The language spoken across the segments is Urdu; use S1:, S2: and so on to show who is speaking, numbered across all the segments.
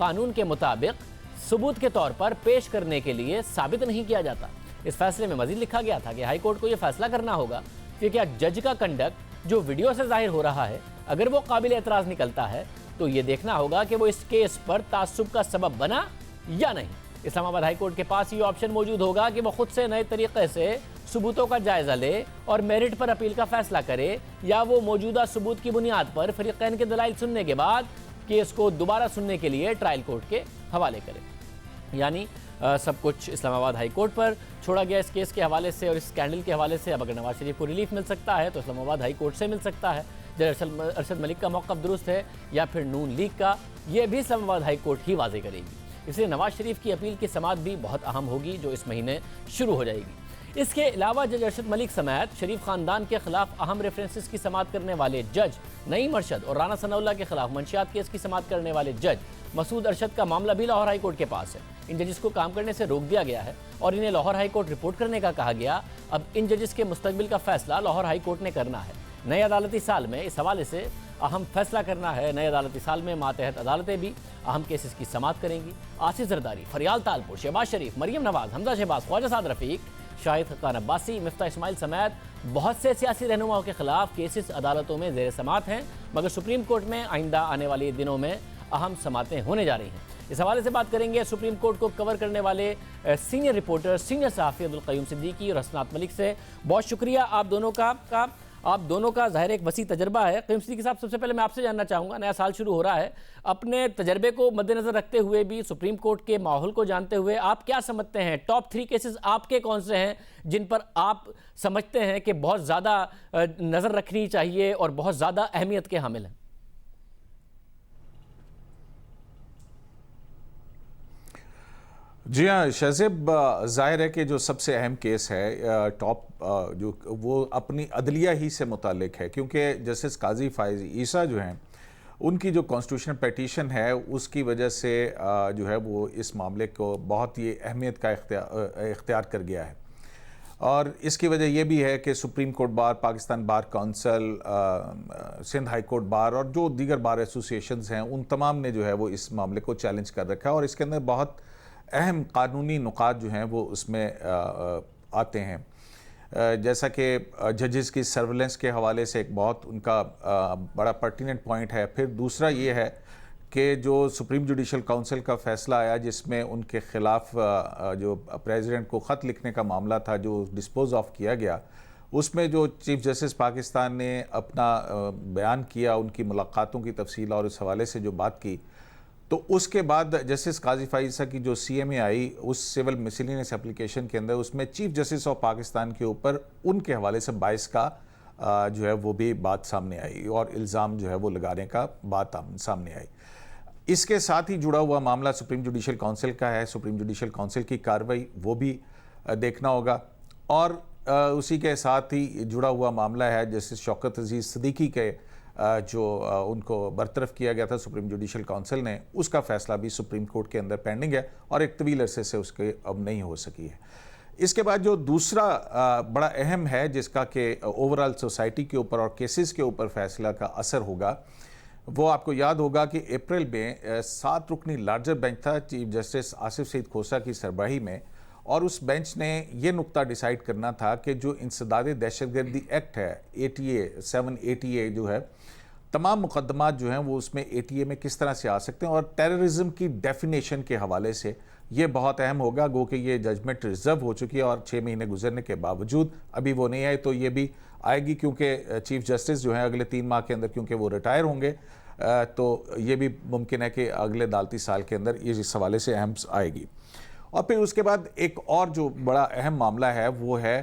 S1: قانون کے مطابق ثبوت کے طور پر پیش کرنے کے لیے ثابت نہیں کیا جاتا۔ اس فیصلے میں مزید لکھا گیا تھا کہ ہائی کورٹ کو یہ فیصلہ کرنا ہوگا کہ کیا جج کا کنڈکٹ جو ویڈیو سے ظاہر ہو رہا ہے اگر وہ قابل اعتراض نکلتا ہے تو یہ دیکھنا ہوگا کہ وہ اس کیس پر تعصب کا سبب بنا یا نہیں۔ اسلام آباد ہائی کورٹ کے پاس یہ آپشن موجود ہوگا کہ وہ خود سے نئے طریقے سے ثبوتوں کا جائزہ لے اور میرٹ پر اپیل کا فیصلہ کرے، یا وہ موجودہ ثبوت کی بنیاد پر فریقین کے دلائل سننے کے بعد کیس کو دوبارہ سننے کے لیے ٹرائل کورٹ کے حوالے کرے۔ یعنی سب کچھ اسلام آباد ہائی کورٹ پر چھوڑا گیا اس کیس کے حوالے سے اور اس اسکینڈل کے حوالے سے۔ اب اگر نواز شریف کو ریلیف مل سکتا ہے تو اسلام آباد ہائی کورٹ سے مل سکتا ہے۔ جج ارشد ملک کا موقف درست ہے یا پھر نون لیگ کا، یہ بھی اسلام آباد ہائی کورٹ ہی واضح کرے گی۔ اس لیے نواز شریف کی اپیل کی سماعت بھی بہت اہم ہوگی جو اس مہینے شروع ہو جائے گی۔ اس کے علاوہ جج ارشد ملک سمیت شریف خاندان کے خلاف اہم ریفرنسز کی سماعت کرنے والے جج نعیم ارشد اور رانا ثناء اللہ کے خلاف منشیات کیس کی سماعت کرنے والے جج مسعود ارشد کا معاملہ بھی لاہور ہائی کورٹ کے پاس ہے۔ ان ججز کو کام کرنے سے روک دیا گیا ہے اور انہیں لاہور ہائی کورٹ رپورٹ کرنے کا کہا گیا۔ اب ان ججز کے مستقبل کا فیصلہ لاہور ہائی کورٹ نے کرنا ہے۔ نئے عدالتی سال میں اس حوالے سے اہم فیصلہ کرنا ہے۔ نئے عدالتی سال میں ماتحت عدالتیں بھی اہم کیسز کی سماعت کریں گی۔ آصف زرداری، فریال تالپور، شہباز شریف، مریم نواز، حمزہ شہباز، خواجہ سعد رفیق، شاہد خاقان عباسی، مفتاح اسماعیل سمیت بہت سے سیاسی رہنماؤں کے خلاف کیسز عدالتوں میں زیر سماعت ہیں، مگر سپریم کورٹ میں آئندہ آنے والے دنوں میں اہم سماعتیں ہونے جا رہی ہیں۔ اس حوالے سے بات کریں گے سپریم کورٹ کو کور کرنے والے سینئر رپورٹر، سینئر صحافی عبدالقیوم صدیقی اور حسنات ملک سے۔ بہت شکریہ آپ دونوں کا ظاہر ایک وسیع تجربہ ہے۔ قیوم صدیقی صاحب، سب سے پہلے میں آپ سے جاننا چاہوں گا، نیا سال شروع ہو رہا ہے، اپنے تجربے کو مد نظر رکھتے ہوئے بھی سپریم کورٹ کے ماحول کو جانتے ہوئے آپ کیا سمجھتے ہیں؟ ٹاپ 3 کیسز آپ کے کون سے ہیں جن پر آپ سمجھتے ہیں کہ بہت زیادہ نظر رکھنی چاہیے اور بہت زیادہ اہمیت کے حامل ہیں؟
S2: جی ہاں شہزیب، ظاہر ہے کہ جو سب سے اہم کیس ہے ٹاپ جو وہ اپنی عدلیہ ہی سے متعلق ہے، کیونکہ جسٹس قاضی فائز عیسیٰ جو ہیں ان کی جو کانسٹیٹیوشنل پیٹیشن ہے اس کی وجہ سے جو ہے وہ اس معاملے کو بہت ہی اہمیت کا اختیار کر گیا ہے، اور اس کی وجہ یہ بھی ہے کہ supreme court bar, Pakistan bar council, Sindh high court bar اور جو دیگر بار ایسوسیشنز ہیں ان تمام نے جو ہے وہ اس معاملے کو چیلنج کر رکھا ہے، اور اس کے اندر بہت اہم قانونی نکات جو ہیں وہ اس میں آتے ہیں، جیسا کہ ججز کی سرویلنس کے حوالے سے ایک بہت ان کا بڑا پرٹیننٹ پوائنٹ ہے۔ پھر دوسرا یہ ہے کہ جو سپریم جوڈیشل کونسل کا فیصلہ آیا جس میں ان کے خلاف جو پریزیڈنٹ کو خط لکھنے کا معاملہ تھا جو ڈسپوز آف کیا گیا، اس میں جو چیف جسٹس پاکستان نے اپنا بیان کیا، ان کی ملاقاتوں کی تفصیل اور اس حوالے سے جو بات کی، تو اس کے بعد جسٹس قاضی فائز عیسیٰ کی جو سی ایم اے آئی اس سول مسلینس اپلیکیشن کے اندر، اس میں چیف جسٹس آف پاکستان کے اوپر ان کے حوالے سے باعث کا جو ہے وہ بھی بات سامنے آئی اور الزام جو ہے وہ لگانے کا بات سامنے آئی۔ اس کے ساتھ ہی جڑا ہوا معاملہ سپریم جوڈیشل کونسل کا ہے، سپریم جوڈیشل کونسل کی کارروائی وہ بھی دیکھنا ہوگا، اور اسی کے ساتھ ہی جڑا ہوا معاملہ ہے جسٹس شوکت عزیز صدیقی کے جو ان کو برطرف کیا گیا تھا سپریم جوڈیشل کونسل نے، اس کا فیصلہ بھی سپریم کورٹ کے اندر پینڈنگ ہے اور ایک طویل عرصے سے اس کے اب نہیں ہو سکی ہے۔ اس کے بعد جو دوسرا بڑا اہم ہے جس کا کہ اوورال سوسائٹی کے اوپر اور کیسز کے اوپر فیصلہ کا اثر ہوگا، وہ آپ کو یاد ہوگا کہ اپریل میں 7 رکنی لارجر بینچ تھا چیف جسٹس آصف سعید کھوسہ کی سربراہی میں، اور اس بینچ نے یہ نقطہ ڈیسائیڈ کرنا تھا کہ جو انسداد دہشت گردی ایکٹ ہے 780A جو ہے، تمام مقدمات جو ہیں وہ اس میں 80A میں کس طرح سے آ سکتے ہیں، اور ٹیررزم کی ڈیفینیشن کے حوالے سے یہ بہت اہم ہوگا، گو کہ یہ ججمنٹ ریزرو ہو چکی ہے اور 6 مہینے گزرنے کے باوجود ابھی وہ نہیں آئے، تو یہ بھی آئے گی کیونکہ چیف جسٹس جو ہیں اگلے 3 ماہ کے اندر کیونکہ وہ ریٹائر ہوں گے، تو یہ بھی ممکن ہے کہ اگلے عدالتی سال کے اندر یہ اس حوالے سے اہم آئے گی۔ اور پھر اس کے بعد ایک اور جو بڑا اہم معاملہ ہے وہ ہے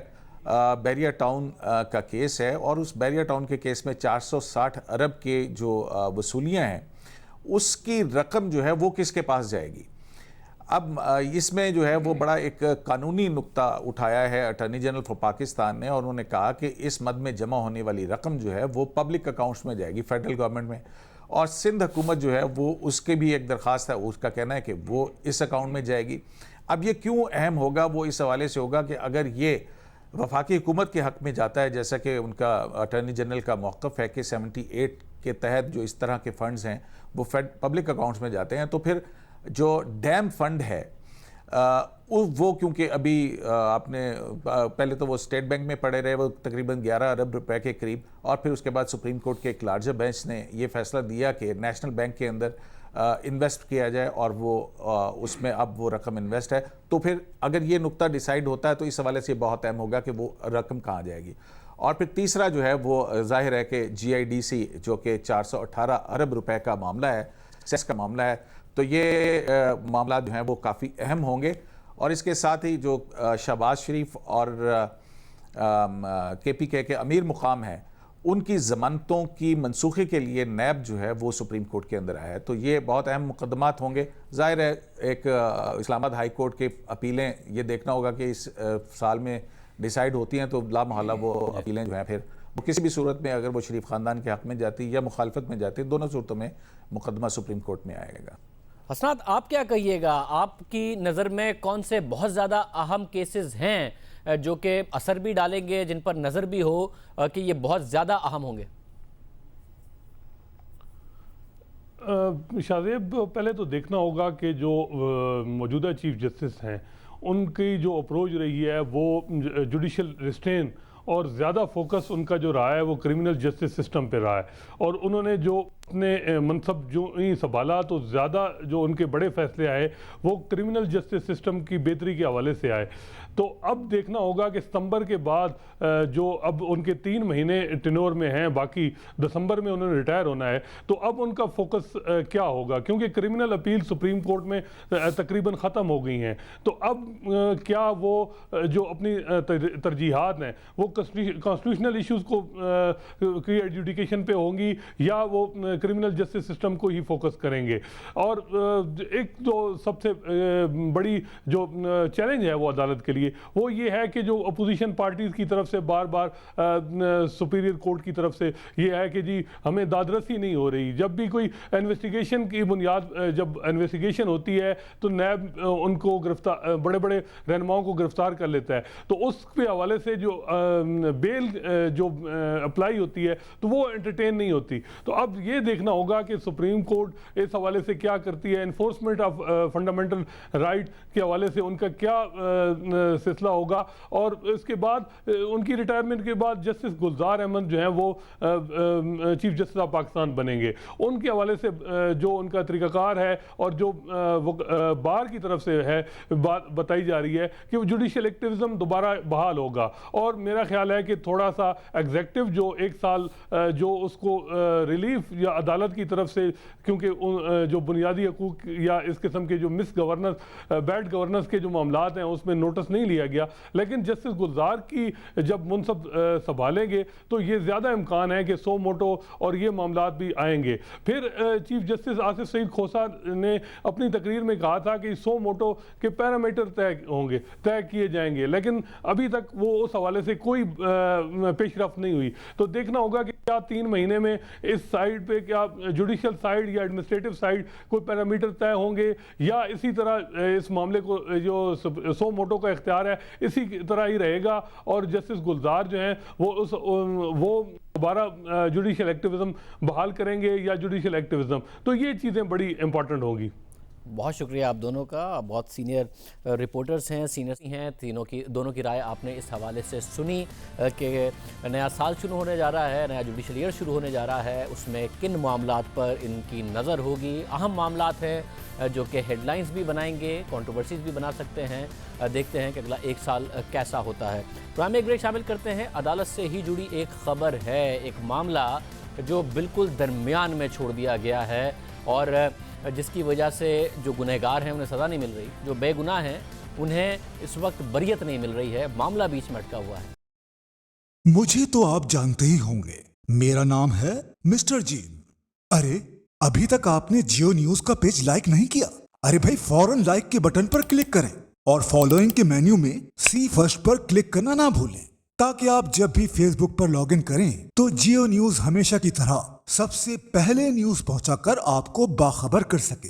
S2: بیریا ٹاؤن کا کیس ہے، اور اس بیریا ٹاؤن کے کیس میں 460 ارب کے جو وصولیاں ہیں اس کی رقم جو ہے وہ کس کے پاس جائے گی۔ اب اس میں جو ہے وہ بڑا ایک قانونی نقطہ اٹھایا ہے اٹارنی جنرل فار پاکستان نے، اور انہوں نے کہا کہ اس مد میں جمع ہونے والی رقم جو ہے وہ پبلک اکاؤنٹس میں جائے گی، فیڈرل گورنمنٹ میں، اور سندھ حکومت جو ہے وہ اس کے بھی ایک درخواست ہے، اس کا کہنا ہے کہ وہ اس اکاؤنٹ میں جائے گی۔ اب یہ کیوں اہم ہوگا؟ وہ اس حوالے سے ہوگا کہ اگر یہ وفاقی حکومت کے حق میں جاتا ہے، جیسا کہ ان کا اٹارنی جنرل کا موقف ہے کہ 78 کے تحت جو اس طرح کے فنڈز ہیں وہ پبلک اکاؤنٹس میں جاتے ہیں، تو پھر جو ڈیم فنڈ ہے وہ کیونکہ ابھی آپ نے پہلے تو وہ اسٹیٹ بینک میں پڑے رہے، وہ تقریباً 11 ارب روپے کے قریب، اور پھر اس کے بعد سپریم کورٹ کے ایک لارجر بینچ نے یہ فیصلہ دیا کہ نیشنل بینک کے اندر انویسٹ کیا جائے، اور وہ اس میں اب وہ رقم انویسٹ ہے. تو پھر اگر یہ نقطہ ڈیسائیڈ ہوتا ہے تو اس حوالے سے یہ بہت اہم ہوگا کہ وہ رقم کہاں جائے گی. اور پھر تیسرا جو ہے وہ ظاہر ہے کہ جی آئی ڈی سی جو کہ 418 ارب روپے کا معاملہ ہے، سیس کا معاملہ ہے، تو یہ معاملات جو ہیں وہ کافی اہم ہوں گے. اور اس کے ساتھ ہی جو شہباز شریف اور کے پی کے امیر مقام ہیں، ان کی ضمانتوں کی منسوخی کے لیے نیب جو ہے وہ سپریم کورٹ کے اندر آیا ہے. تو یہ بہت اہم مقدمات ہوں گے. ظاہر ہے ایک اسلام آباد ہائی کورٹ کی اپیلیں یہ دیکھنا ہوگا کہ اس سال میں ڈیسائیڈ ہوتی ہیں، تو لا محالہ وہ اپیلیں جو ہیں پھر وہ کسی بھی صورت میں اگر وہ شریف خاندان کے حق میں جاتی یا مخالفت میں جاتی، دونوں صورتوں میں مقدمہ سپریم کورٹ میں آئے گا.
S1: حسنات، آپ کیا کہیے گا؟ آپ کی نظر میں کون سے بہت زیادہ اہم کیسز ہیں جو کہ اثر بھی ڈالیں گے، جن پر نظر بھی ہو کہ یہ بہت زیادہ اہم ہوں گے؟
S3: شاہزیب، پہلے تو دیکھنا ہوگا کہ جو موجودہ چیف جسٹس ہیں ان کی جو اپروچ رہی ہے وہ جوڈیشل ریسٹرین اور زیادہ فوکس ان کا جو رہا ہے وہ کرمنل جسٹس سسٹم پہ رہا ہے. اور انہوں نے جو اپنے منصب جو ہی سنبھالا تو زیادہ جو ان کے بڑے فیصلے آئے وہ کرمنل جسٹس سسٹم کی بہتری کے حوالے سے آئے. تو اب دیکھنا ہوگا کہ ستمبر کے بعد جو اب ان کے 3 مہینے ٹینور میں ہیں، باقی دسمبر میں انہوں نے ریٹائر ہونا ہے، تو اب ان کا فوکس کیا ہوگا، کیونکہ کرمنل اپیل سپریم کورٹ میں تقریباً ختم ہو گئی ہیں. تو اب کیا وہ جو اپنی ترجیحات ہیں وہ کانسٹیٹیوشنل ایشوز کو کی ایڈجوڈیکیشن پہ ہوں گی یا وہ کرمنل جسٹس سسٹم کو ہی فوکس کریں گے. اور ایک جو سب سے بڑی جو چیلنج ہے وہ عدالت کے لیے وہ یہ ہے کہ جو اپوزیشن پارٹیز کی طرف سے بار بار سپیریئر کورٹ کی طرف سے یہ ہے کہ جی ہمیں دادرسی نہیں ہو رہی. جب بھی کوئی انویسٹیگیشن کی بنیاد جب انویسٹیگیشن ہوتی ہے تو نیب ان کو گرفتار، بڑے بڑے رہنماؤں کو گرفتار کر لیتا ہے. تو اس کے حوالے سے جو بیل جو اپلائی ہوتی ہے تو وہ انٹرٹین نہیں ہوتی. تو اب یہ دیکھنا ہوگا کہ سپریم کورٹ اس حوالے سے کیا کرتی ہے. انفورسمنٹ آف فنڈامنٹل رائٹ کے حوالے سے ان کا کیا سلسلہ ہوگا. اور اس کے بعد ان کی ریٹائرمنٹ کے بعد جسٹس گلزار احمد جو ہیں وہ چیف جسٹس آف پاکستان بنیں گے. ان کے حوالے سے جو ان کا طریقہ کار ہے اور جو بار کی طرف سے ہے بات بتائی جا رہی ہے کہ وہ جوڈیشل ایکٹیوزم دوبارہ بحال ہوگا. اور میرا خیال ہے کہ تھوڑا سا ایگزیکٹو جو 1 سال جو اس کو ریلیف یا عدالت کی طرف سے، کیونکہ جو بنیادی حقوق یا اس قسم کے جو مس گورننس، بیڈ گورننس کے جو معاملات ہیں اس میں نوٹس نہیں لیا گیا. لیکن جسٹس گلزار کی جب منصب سنبھالیں گے تو یہ زیادہ امکان ہے کہ سو موٹو اور یہ معاملات بھی آئیں گے. پھر چیف جسٹس آصف سعید کھوسہ نے اپنی تقریر میں کہا تھا کہ سو موٹو کے پیرامیٹر طے کیے جائیں گے، لیکن ابھی تک وہ اس حوالے سے کوئی پیش رفت نہیں ہوئی. تو دیکھنا ہوگا کہ کیا 3 مہینے میں اس سائیڈ پہ کیا جوڈیشل سائیڈ یا ایڈمنسٹریٹو سائیڈ کوئی پیرامیٹر طے ہوں گے، یا اسی طرح اس معاملے کو جو سو موٹو کا اختیار ہے اسی طرح ہی رہے گا. اور جسٹس گلزار جو ہیں وہ دوبارہ جوڈیشل ایکٹیوزم بحال کریں گے یا جوڈیشل ایکٹیوزم. تو یہ چیزیں بڑی امپورٹنٹ ہوں گی.
S1: بہت شکریہ آپ دونوں کا. بہت سینئر رپورٹرز ہیں، سینئر ہیں، دونوں کی رائے آپ نے اس حوالے سے سنی کہ نیا سال شروع ہونے جا رہا ہے، نیا جوڈیشل ایئر شروع ہونے جا رہا ہے، اس میں کن معاملات پر ان کی نظر ہوگی. اہم معاملات ہیں جو کہ ہیڈ لائنز بھی بنائیں گے، کنٹروورسیز بھی بنا سکتے ہیں. دیکھتے ہیں کہ اگلا 1 سال کیسا ہوتا ہے. پروگرام میں ایک بریک شامل کرتے ہیں. عدالت سے ہی جڑی ایک خبر ہے، ایک معاملہ جو بالکل درمیان میں چھوڑ دیا گیا ہے اور جس کی وجہ سے جو گنہگار ہیں انہیں سزا نہیں مل رہی، جو بے گناہ ہیں انہیں اس وقت بریت نہیں مل رہی ہے. معاملہ بیچ میں اٹکا ہوا ہے.
S4: مجھے تو آپ جانتے ہی ہوں گے، میرا نام ہے مسٹر جین. ارے ابھی تک آپ نے جیو نیوز کا پیج لائک نہیں کیا؟ ارے بھائی فوراً لائک کے بٹن پر کلک کریں اور فالوئنگ کے مینیو میں سی فرسٹ پر کلک کرنا نہ بھولیں، تاکہ آپ جب بھی face book per log in کریں تو جیو نیوز ہمیشہ کی طرح سب سے پہلے نیوز پہنچا کر آپ کو باخبر کر سکے.